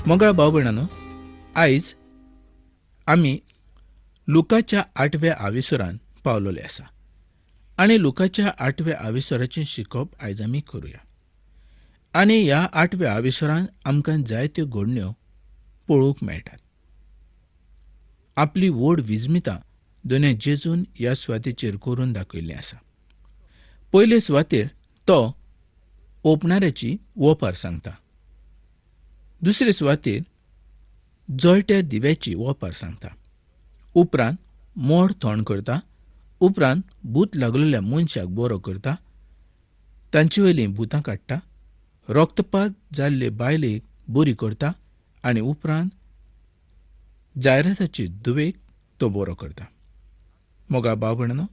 मोगळा भाव भयणांनो, आयज आमी लुकाच्या 8व्या आविसरान पावलोले आसा आनी लुकाच्या 8व्या आविसराचें शिकप आयज आमी करुया. आनी ह्या 8व्या आविसरान आमकां जायत्यो घडण्यो पळोवंक मेळटात. आपली व्हड विजमितां दोनूय जेजून ह्या सुवातेचेर करून दाखयल्लीं आसा. पयले सुवातेर तो ओपणाऱ्याची वोपार सांगता. दुसरे सुवातेर जळट्या दिव्याची वोपार सांगता. उपरांत मोड थोंड करता. उपरांत भूत लागलेल्या मनशाक बरो करता, तांचे वयलीं भुतां काडटा. रक्तपात जाल्ले बायलेक बरी करता आनी उपरांत जायरासाचे दुवेक तो बरो करता. मोगा भाव भयणांनो,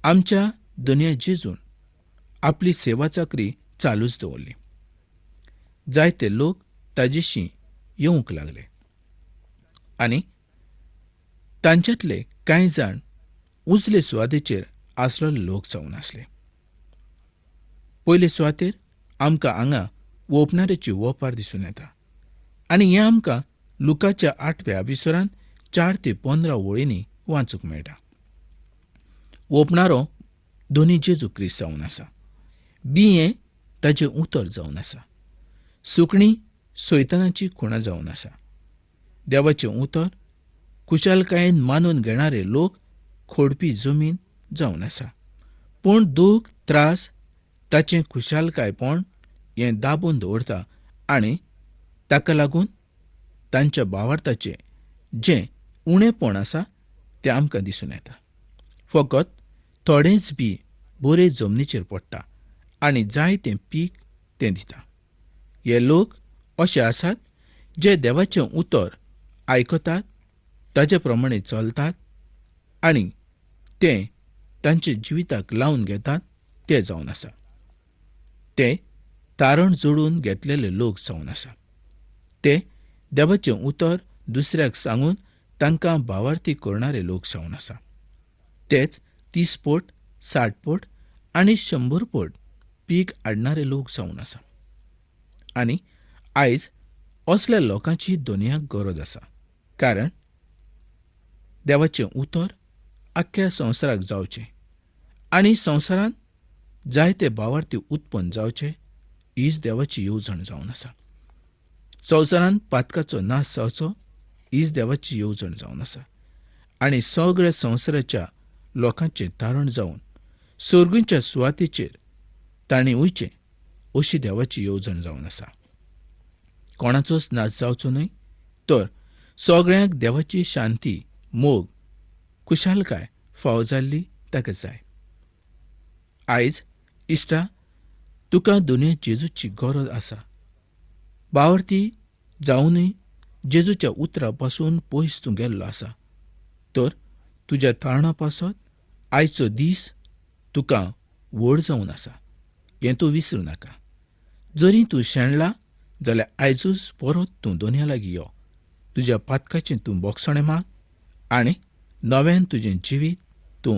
आमच्या दुनिया जेजून आपली सेवा चाकरी चालूच दवरली. जायते लोक ताजेशी येवंक लागले आनी तांच्यांतले कांय जाण उजले सुवातेचेर आसलेले लोक जावन आसले. पयले सुवातेर आमकां हांगा ओपणाऱ्याची वोपार दिसून येता आनी हें आमकां लुकाच्या 8व्या आविसरान 4 ते 15 वळींनी वाचूंक मेळटा. ओपणारो दोनी जेजू क्रिस्त जावन आसा. बिये ताचें उतर जावन आसा. सुकणीं सैतानाची खुणां जावन आसा. देवाचें उतर कुशालकायेन मानून घेणारे लोक खोडपी जमीन जावन आसा. पूण दूख त्रास ताचें खुशालकायपण हें दाबून दवरता आनी ताका लागून तांच्या भावार्थाचें जें उणेंपण आसा तें आमकां दिसून येता. फकत थोडेंच बी बरे जमनीचेर पडटा आनी जाय तें पीक तें दिता. हे लोक अशे आसात जे देवाचें उतर आयकतात, ताचे प्रमाणे चलतात आनी ते तांचे जिविताक लावन घेतात ते जावन आसा. ते तारण जोडून घेतलेले लोक जावन आसा. ते देवाचें उतर दुसऱ्याक सांगून तांकां भावार्थी करणारे लोक जावन आसा. तेच 30 पट, 60 पट आनी 100 पट पीक हाडणारे लोक जावन आसा. आनी आयज असल्या लोकांची दुनियाक गरज आसा. कारण देवाचें उतर आख्ख्या संवसाराक जावचें आनी संवसारांत जायते भावार्थी उत्पन्न जावचे हीच देवाची येवजण जावन आसा. संवसारांत पातकाचो नाश जावचो हीच देवाची येवजण जावन आसा. आनी सगळ्या संवसाराच्या लोकांचें तारण जावन सुर्गीच्या सुवातेचेर तांणी वयचें अशी देवाची येवजण जावन आसा. कोणाचोच नाश जावचो न्हय, तर सगळ्यांक देवाची शांती, मोग, खुशालकाय फावो जाल्ली ताका जाय. आयज इश्टा, तुका दुनियेंत जेजूची गरज आसा. भावार्थी जावनूय जेजूच्या उतरा पासून पयस तूं गेल्लो आसा, तर तुज्या तारणा पासत आयचो दीस तुका व्हड जावन आसा हें तूं विसरूं नाका. जरी तूं शेणला जाल्यार आयजूच परत तूं दोनया लागीं यो. तुज्या पातकाचें तूं बोगसणें माग आनी नव्यान तुजें जिवीत तूं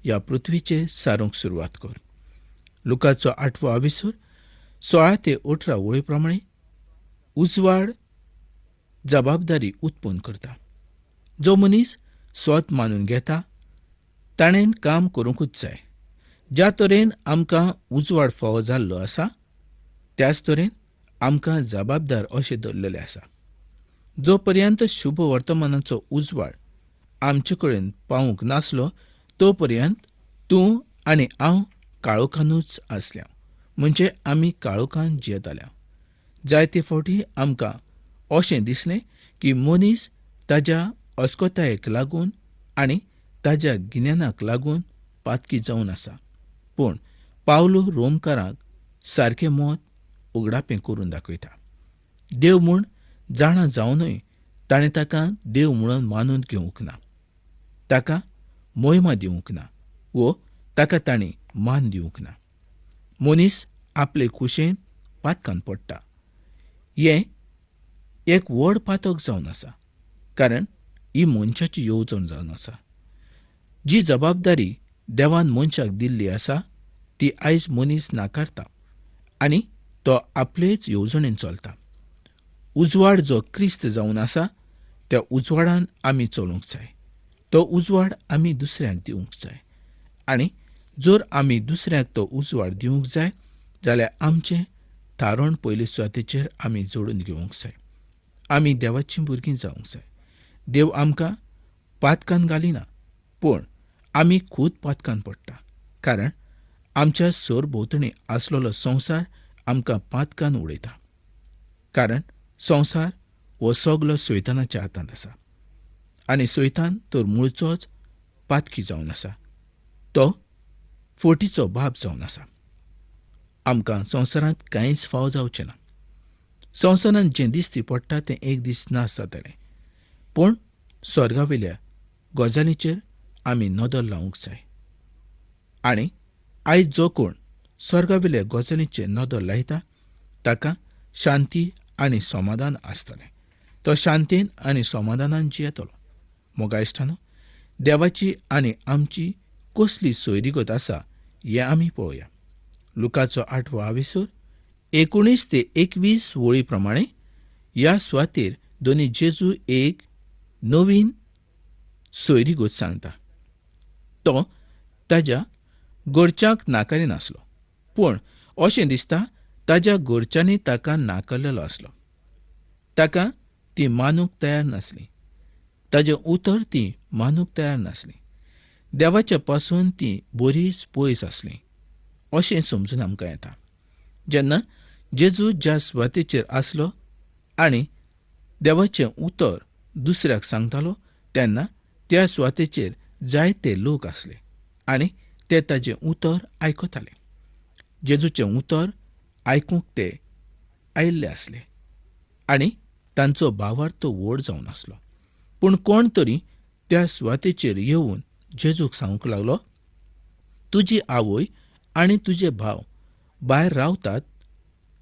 ह्या पृथ्वीचेर सारूंक सुरवात कर. लुकाचो 8वो आविसर 16 ते 18 वळी प्रमाणे उजवाड जबाबदारी उत्पन्न करता. जो मनीस स्वत मानून घेता ताणें काम करूंकूच जाय. ज्या तरेन आमकां उजवाड फावो जाल्लो आसा त्याच तरेन आमकां जबाबदार अशें धरलेले आसा. जो पर्यंत शुभ वर्तमानाचो उजवाड आमचे कडेन पावूंक नासलो तो पर्यंत तूं आनी हांव काळोखानूच आसल्या, म्हणजे आमी काळोखान जियेताल्या. जायते फावटी आमकां अशें दिसलें की मनीस ताज्या अस्कोतायेक लागून आनी ताज्या गिन्यानाक लागून पातकी जावन आसा. पूण पावलो रोमकारांक सारकें मत उगडापें करून दाखयता. देव म्हूण जाणा जावनूय ताणें ताका देव म्हणून मानून घेवंक ना, ताका मोहिमा दिवंक ना वो ताका ताणें मान दिवंक ना. मनीस आपले खुशेन पातकान पडटा. हें एक व्हड पातक जावन आसा, कारण ही मनशाची येवजण जावन आसा. जी जबाबदारी देवान मनशाक दिल्ली आसा ती आयज मनीस नाकारता आनी तो आपलेच येवजणेन चलता. उजवाड जो क्रिस्त जावन आसा त्या उजवाडान आमी चलूंक जाय. तो उजवाड आमी दुसऱ्यांक दिवंक जाय. आनी जर आमी दुसऱ्याक तो उजवाड दिवंक जाय जाल्यार आमचें थारोन पयले सुवातेचेर आमी जोडून घेवंक जाय. आमी देवाचीं भुरगीं जावंक जाय. देव आमकां पातकान घालिना, पूण आमी खूद पातकान पडटा. कारण आमच्या सरभोंवतणी आसलोलो संवसार आमकां पातकान उडयता. कारण संवसार हो सगलो सैतानाच्या हातांत आसा. आनी सैतान तर मुळचोच पातकी जावन आसा. तो फोटीचो बाप जावन आसा. आमकां संवसारांत कांयच फाव जावचें ना. संवसारांत जें दिसती पडटा तें एक दीस नाश जातलें. पूण स्वर्गावेल्या गजालींचेर आमी नदर लावंक जाय. आनी आयज जो कोण स्वर्गावेल्या गजालींचेर नदर लायता ताका शांती आनी समाधान आसतलें. तो शांतेन आनी समाधानान जियेतलो. मोगा इश्टानो, देवाची आनी आमची कसली सोयरीगत आसा हें आमी पळोवया. लुकाचो 8 विसर 19 ते 21 वळी प्रमाणे ह्या सुवातेर दोनी जेजू एक नवीन सोयरीगत सांगता. तो ताज्या घरच्यांक नाकारिनासलो, पूण अशें दिसता ताज्या घरच्यांनी ताका नाकारलेलो आसलो. ताका ती मानूंक तयार नासली. ताजें उतर ती मानूंक तयार नासली. देवाच्या पासून ती बरीच पयस आसली अशें समजून आमकां येता. जेन्ना जेजू ज्या सुवातेचेर आसलो आनी देवाचें उतर दुसऱ्याक सांगतालो तेन्ना त्या सुवातेचेर जायते लोक आसले आनी ते ताजें उतर आयकताले. जेजूचें उतर आयकूंक ते आयिल्ले आसले आनी तांचो भावार्थ व्हड जावन आसलो. पूण कोण तरी त्या सुवातेचेर येवन जेजूक सांगूंक लागलो, तुजी आवय आनी तुजे भाव भायर रावतात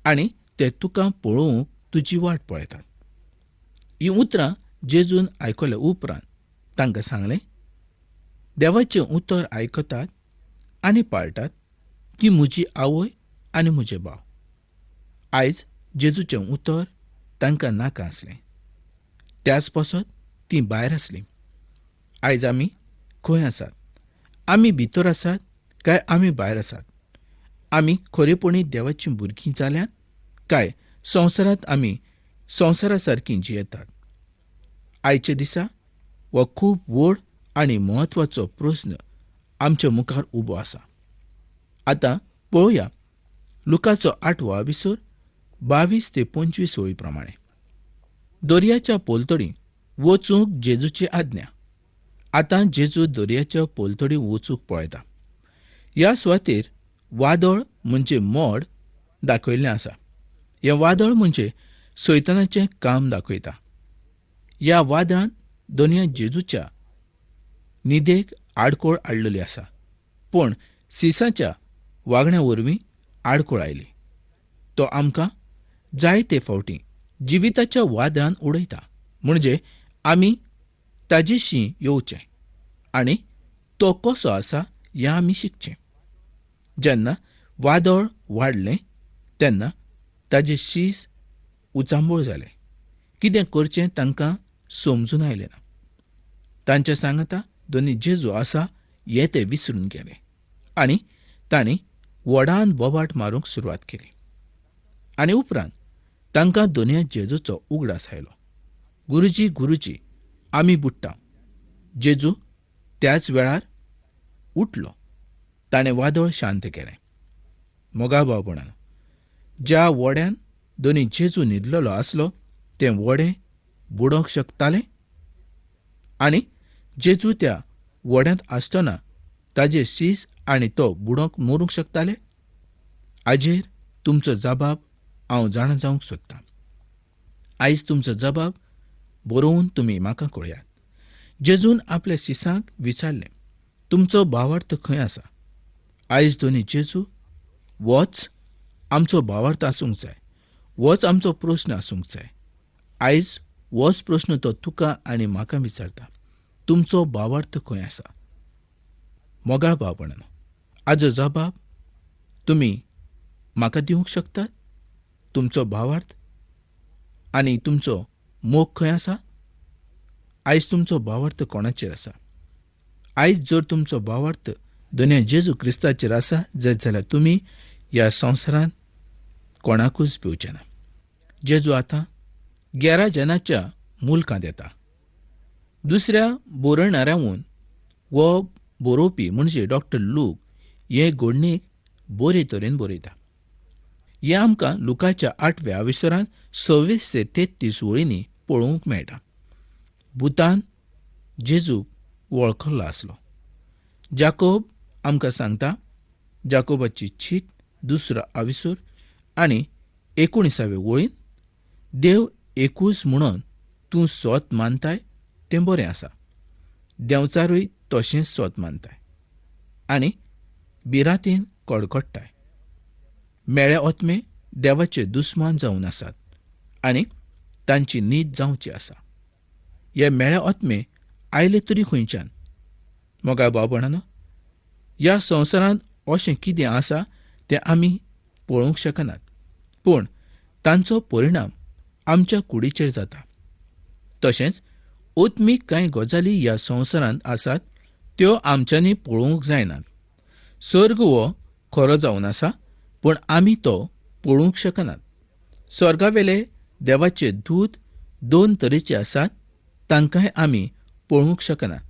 आनी ते तुका पळोवंक तुजी वाट पळयतात. हीं उतरां जेजून आयकल्या उपरांत तांकां सांगलें, देवाचें उतर आयकतात आनी पाळटात ती म्हजी आवय आनी म्हजे भाव. आयज जेजूचें उतर तांकां नाका आसलें. त्याच पासत तीं भायर आसलीं. आयज आमी खंय आसात? आमी भितर आसात काय आमी भायर आसात? आमी खरेपणी देवाचीं भुरगीं जाल्यात काय संवसारांत आमी संवसारा सारकीं जियेतात? आयचे दिसा हो खूब व्हड आनी म्हत्वाचो प्रस्न आमच्या मुखार उबो आसा. आतां पळोवया लुकाचो 8 विसर 22 ते 25 वळी प्रमाणे. दर्याच्या पोलतडी वचूंक जेजूची आज्ञा. आतां जेजू दर्याच्या पोलतडी वचूंक पळयता. ह्या सुवातेर वादळ म्हणजे मोड दाखयिल्लें आसा. हें वादळ म्हणजे सैतानाचें काम दाखयता. ह्या वादळान दोनया जेजूच्या न्हिदेक आडकोळ हाडलेली आसा. पूण सिसाच्या वागण्या वरवीं आडकोळ आयली. तो आमकां जायते फावटी जिविताच्या वादळान उडयता. म्हणजे आमी ताजेशी येवचें आनी तो कसो आसा हें आमी शिकचें. जेन्ना वादळ वाडलें तेन्ना ताजे शीस उचांबूळ जालें. कितें करचें तांकां समजून आयलें ना. तांच्या सांगाता दोनी जेजू आसा हें ते विसरून गेले आनी तांणी व्हडान बोबाट मारूंक सुरवात केली. आनी उपरांत तांकां दोनया जेजूचो उगडास आयलो. गुरुजी, गुरुजी, आमी बुडटा. जेजू त्याच वेळार उठलो. ताणें वादळ शांत केलें. मोगा भावपणान, ज्या व्हड्यान दोनी जेजू न्हिदलेलो आसलो तें व्हडें बुडोंक शकतालें? आनी जेजू त्या व्हड्यांत आसतना ताजे शीस आनी तो बुडोंक मरूंक शकताले? हाजेर तुमचो जबाब हांव जाणा जावंक सोदतां. आयज तुमचो जबाब बरोवन तुमी म्हाका कळयात. जेजून आपल्या शिसांक विचारलें, तुमचो भावार्थ खंय आसा? आयज दोनी जेजू, होच आमचो भावार्थ आसूंक जाय. होच आमचो प्रस्न आसूंक जाय. आयज होच प्रस्न तो तुका आनी म्हाका विचारता. तुमचो भावार्थ खंय आसा? मोगाळ भावपणान, हाजो जबाब तुमी म्हाका दिवंक शकतात? तुमचो भावार्थ? आनी तुमचो मोग खंय आसा? आयज तुमचो भावार्थ कोणाचेर आसा? आयज जर तुमचो भावार्थ दोनया जेजू क्रिस्ताचेर आसा जाल्यार तुमी ह्या संवसारांत कोणाकूच भिवचे ना. जेजू आतां 11 जनांच्या मुल्कांत येता. दुसऱ्या बरयणाऱ्याहून वो बरोवपी म्हणजे डॉक्टर लूक हे घडणेक बरे तरेन बरयता. हें आमकां लुकाच्या 8व्या विसरांत 26 ते 33 वळींनी पळोवंक मेळटा. भुतान जेजूक वळखलो आसलो. जाकोब आमकां सांगता, जाकोबाची चीट 2 आविसूर आनी 19व्या वळीन, देव एकूच म्हणून तूं सोत मानताय तें बरें आसा. देंवचारूय तशेंच सोत मानताय आनी भिरांतीन कडकडटाय. मेळे ओतमे देवाचे दुस्मान जावन आसात आनी तांची न्हीद जावची आसा. हे मेळे ओतमे आयले तरी खंयच्यान? मोगा भाव भयणांनो, ह्या संवसारांत अशें कितें आसा तें आमी पळोवंक शकनात, पूण तांचो परिणाम आमच्या कुडीचेर जाता. तशेंच ओत्मीक कांय गजाली ह्या संवसारांत आसात त्यो आमच्यांनी पळोवंक जायनात. सर्ग हो खरो जावन आसा, पूण आमी तो पळोवंक शकनात. स्वर्गावेले देवाचे दूत 2 तरेचे आसात, तांकांय आमी पळोवंक शकनात.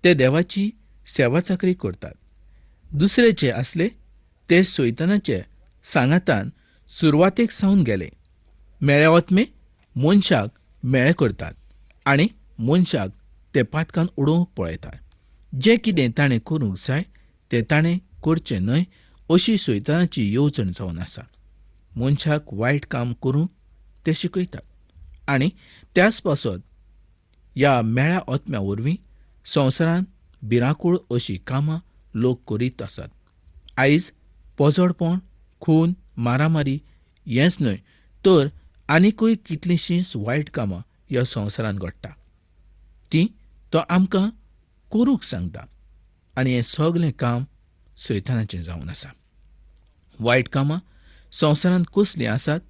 ते देवाची सेवा चाकरी करतात. दुसरे जे आसले ते सैतानाचे सांगातान सुरवातेक सावन गेले. मेळे ओतमे मनशाक मेळे करतात आनी मनशाक ते पातकान उडोवंक पळयतात. जें कितें ताणें करूंक जाय तें ताणें करचें न्हय अशी सैतानाची येवजण जावन आसा. मनशाक वायट काम करूंक ते शिकयतात आनी त्याच पासत ह्या मेळ्या ओतम्या वरवीं संवसारांत भिरांकूळ अशीं कामां लोक करीत आसात. आयज पोजडपण, खून, मारामारी हेंच न्हय तर आनिकूय कितलींशींच वायट कामां ह्या संवसारांत घडटा. ती तो आमकां करूंक सांगता आनी हें सगळें काम सैतानाचें जावन आसा. वायट कामां संवसारांत कसलीं आसात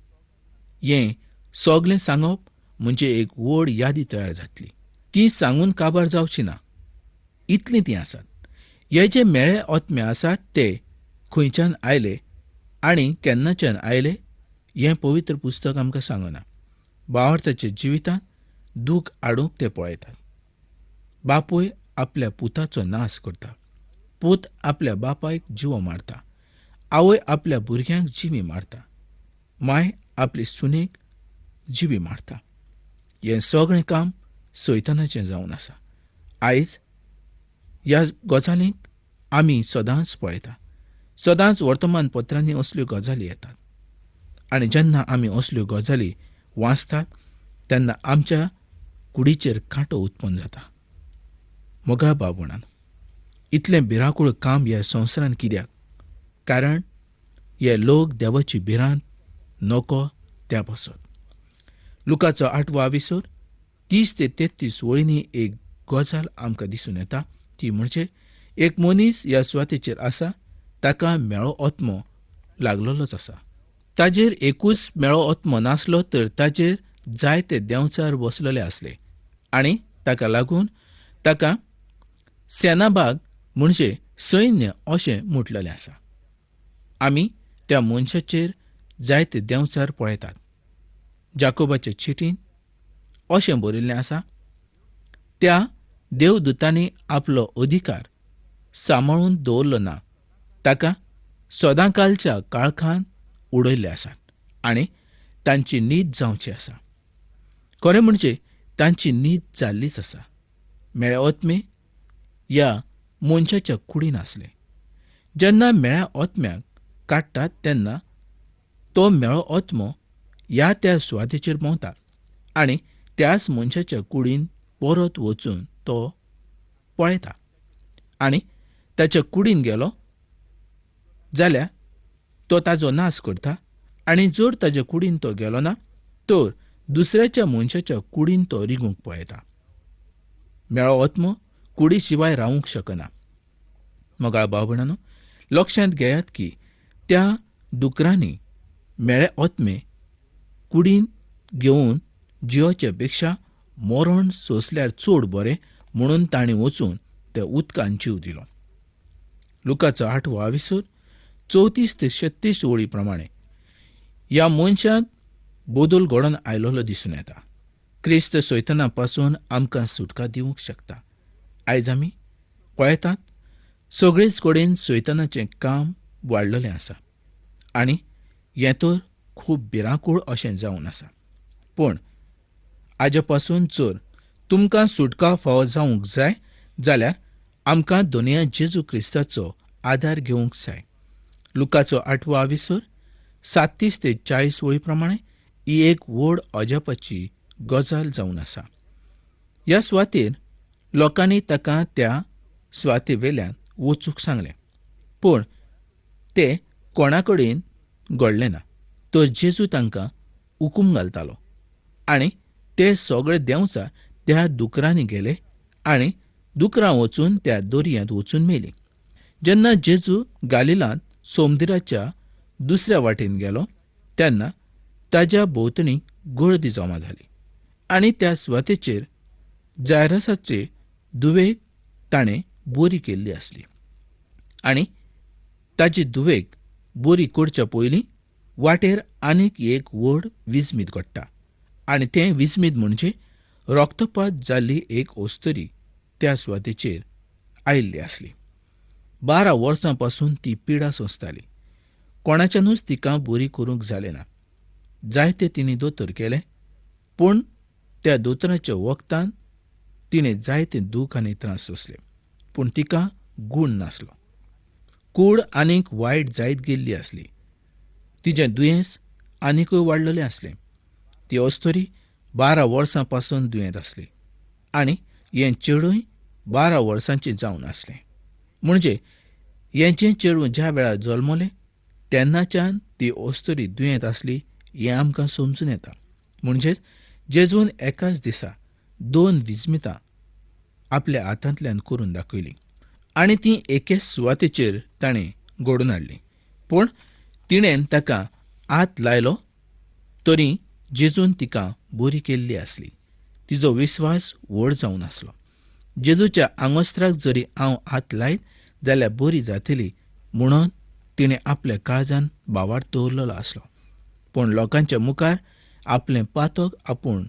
हें सगळें सांगप म्हणजे एक व्हड यादी तयार जातली. ती सांगून काबार जावची ना, इतलीं तीं आसात. हे जे मेळे ओतमे आसात ते खंयच्यान आयले आनी केन्नाच्यान आयले हें पवित्र पुस्तक आमकां सांगना. भावार्थाच्या जिवितांत दूख हाडूंक ते पळयतात. बापूय आपल्या पुताचो नाश करता. पूत आपल्या बापायक जिवो मारता. आवय आपल्या भुरग्यांक जिवी मारता. माय आपली सुनेक जिवी मारता. हें सगळें काम सैतानाचें जावन आसा. आयज ह्या गजालींक आमी सदांच पळयता. सदांच वर्तमानपत्रांनी असल्यो गजाली येतात आनी जेन्ना आमी असल्यो गजाली वाचतात तेन्ना आमच्या कुडीचेर कांटो उत्पन्न जाता. मोगा भाव भयणांनो, इतलें भिरांकूळ काम ह्या संवसारांत कित्याक? कारण हे लोक देवाची भिरांत नोको त्या पासत. लुकाचो 8वो विसर 30 ते 33 वळींनी एक गजाल आमकां दिसून येता. ती म्हणजे एक मनीस ह्या सुवातेचेर आसा, ताका मेळो ओतमो लागलोच आसा. ताजेर एकूच मेळो ओतमो नासलो तर ताजेर जायते देंवचार बसलेले आसले आनी ताका लागून ताका सेनाबाग म्हणजे सैन्य अशें म्हटलेलें आसा. आमी त्या मनशाचेर जायते देंवचार पळयतात. जाकोबाच्या चिटीन अशें बरयल्लें आसा, त्या देवदूतांनी आपलो अधिकार सांबाळून दवरलो ना, ताका सदांकालच्या काळखांत उडयल्ले आसात आनी तांची न्हीद जावची आसा. खरें म्हणजे तांची न्हीद जाल्लीच आसा. मेळे ओतमे ह्या मनशाच्या कुडीन आसले. जेन्ना मेळ्या ओतम्याक काडटात तेन्ना तो मेळो ओतमो ह्या त्या सुवातेचेर भोंवता आनी त्याच मनशाच्या कुडीन परत वचून तो पळयता आनी ताच्या कुडीन गेलो जाल्यार तो ताजो नाश करता आनी जर ताच्या कुडीन तो गेलो ना तर दुसऱ्याच्या मनशाच्या कुडीन तो रिगूंक पळयता. मेळो ओतमो कुडी शिवाय रावूंक शकना. मोगाळ भाव भयणांनो, लक्षांत घेयात की त्या दुकरांनी मेळे ओतमे कुडीन घेवन जियोचे पेक्षा मरण सोंसल्यार चड बरें म्हणून ताणें वचून त्या उदकान जीव दिलो. लुकाचो 8 विसर 34 ते 36 ओळी प्रमाणे ह्या मनशाक बदल घडोवन आयलोलो दिसून येता. क्रिस्त सैताना पासून आमकां सुटका दिवंक शकता. आयज आमी पळयतात सगळेच कडेन सैतानाचें काम वाडलेलें आसा आनी हें तर खूब भिरांकूळ अशें जावन आसा. पूण हाजे पासून जर तुमकां सुटका फावो जावंक जाय जाल्यार आमकां दोनया जेजू क्रिस्ताचो आदार घेवंक जाय. लुकाचो 8 विसर 37 ते 40 ओळी प्रमाणे ही एक व्हड अजापाची गजाल जावन आसा. ह्या सुवातेर लोकांनी ताका त्या सुवाते वेल्यान वचूंक सांगलें, पूण ते कोणाकडेन घडलें ना. तर जेजू तांकां हुकूम घालतालो आनी ते सगळे देंवचार त्या दुकरांनी गेले आनी दुकरां वचून त्या दर्यांत वचून मेलीं. जेन्ना जेजू गालिलांत समुद्राच्या दुसऱ्या वाटेन गेलो तेन्ना ताच्या भोंवतणी गर्दी जमा जाली आनी त्या सुवातेचेर जायरसाचे दुवेक ताणें बरी केल्ली आसली आनी ताची दुवेक बरी करच्या पयलीं वाटेर आनीक एक व्हड विस्मीत घडटा आनी तें विस्मीत म्हणजे रक्तपात जाल्ली एक ओस्तरी त्या सुवातेचेर आयिल्ली आसली. 12 वर्सां पासून ती पिडा सोंसताली. कोणाच्यानूच तिका बरी करूंक जालें ना. जायते तिणी दोतोर केले, पूण त्या दोतोराच्या वखदान तिणें जायते दूख आनी त्रास सोंसले, पूण तिका गूण नासलो. कूड आनीक वायट जायत गेल्ली आसली. तिचें दुयेंस आनीकूय वाडलेलें आसलें. ती अस्तोरी 12 वर्सां पासून दुयेंत आसली आनी हें चेडूय 12 वर्सांचें जावन आसलें. म्हणजे हें जें चेडूं ज्या वेळार जल्मलें तेन्नाच्यान ती अस्तोरी दुयेंत आसली हें आमकां समजून येता. म्हणजेच जेजून एकाच दिसा 2 विस्मितां आपल्या हातांतल्यान करून दाखयलीं आनी ती एकेच सुवातेचेर ताणें घडोवन हाडली. पूण तिणेन ताका हात लायलो तरी जेजून तिका बरी केल्ली आसली. तिचो विस्वास व्हड जावन आसलो. जेजूच्या आंगोस्त्राक जरी हांव हात लायत जाल्यार बरी जातली म्हणून तिणें आपल्या काळजान भावार्थ दवरलेलो आसलो. पूण लोकांच्या मुखार आपलें पातक आपूण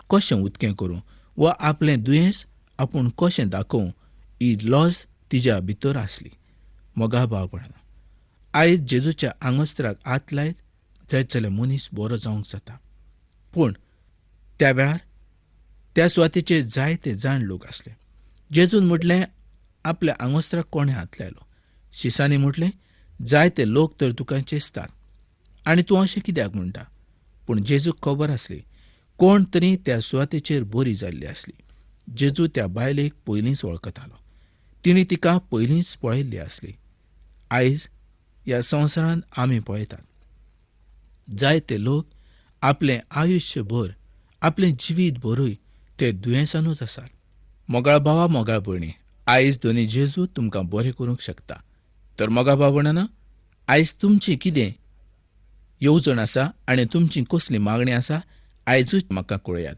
कशें उदकें करूं वा आपलें दुयेंस आपूण कशें दाखोवं ही लज तिच्या भितर आसली. मोगा भावपणां, आयज जेजूच्या आंगोस्त्राक हात लायत जायत जाल्यार मनीस बरो जावंक जाता. पूण त्या वेळार त्या सुवातेचे जायते जाण लोक आसले. जेजून म्हटलें आपल्या आंगोस्त्राक कोणें हात लायलो. शिसांनी म्हटलें जायते लोक तर तुका चेस्तात आनी तूं अशें कित्याक म्हणटा. पूण जेजूक खबर आसली कोण तरी त्या सुवातेचेर बरी जाल्ली आसली. जेजू त्या बायलेक पयलींच वळखतालो. तिणी तिका पयलींच पळयल्ली आसली. आयज ह्या संवसारांत आमी पळयतात जायते लोक आपलें आयुश्यभर आपलें जिवीत भरूय ते दुयेंसानूच आसात. मोगाळ भावा, मोगाळ भयणी, आयज दोनी जेजू तुमकां बरें करूंक शकता. तर मोगाळ भाव भयणांनो, आयज तुमची कितें येवजण आसा आनी तुमची कसली मागणी आसा आयजूच म्हाका कळयात.